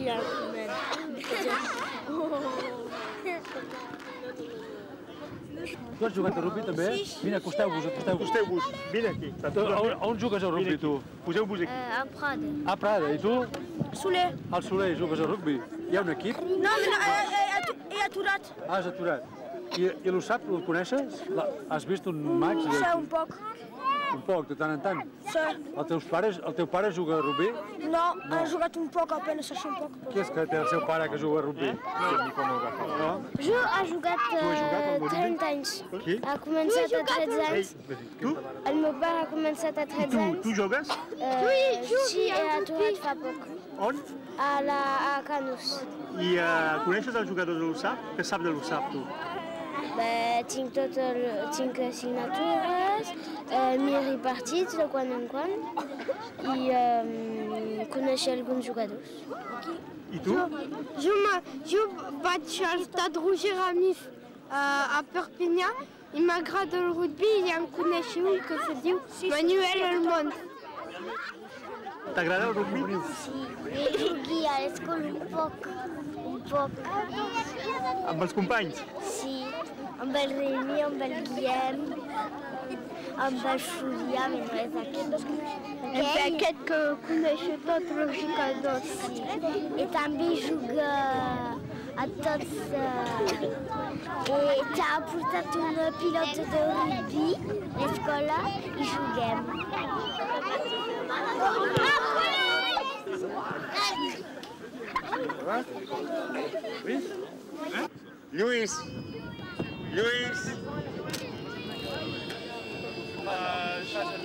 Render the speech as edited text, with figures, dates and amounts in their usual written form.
hi ha un Tu has jugat a rugby també? Vine, acosteu-vos, acosteu-vos. Acosteu-vos, vine aquí. On jugues a rugby tu? Poseu-vos aquí. A Prada. A Prada, i tu? Soler. Al Soler jugues a rugby. Hi ha un equip? No, he aturat. Ah, has aturat. I l'USAP, el coneixes? Has vist un maig? Sí, un poc. Un poc, de tant en tant? Sí. El teu pare juga a rugby? No, ha jugat un poc, apenas així un poc. Qui és que té el seu pare que juga a rugby? No? Jo ha jugat 30 anys. Qui? Ha començat a 13 anys. Tu? El meu pare ha començat a 13 anys. Tu jogues? Sí, he aturat fa poc. On? A Canus. I coneixes els jugadors de l'USAP? Què saps de l'USAP, tu? Tinc signatures, m'hi partits de quan en quan i conèixer alguns jugadors. I tu? Jo vaig al Stade Roger Ramis a Perpinyà i m'agrada el rugby i en coneix un que se diu Manuel Almond. T'agrada el rugby? Sí, jugui a l'escola un poc. Amb els companys? Sí, amb el Remi, amb el Guillem, amb el Julià, però no és aquest. Aquest que coneix tots els jugadors. Sí. I també juga a tots. I t'ha portat una pilota de rugby a l'escola i juguem. Lluís! Lluís! Scheiße,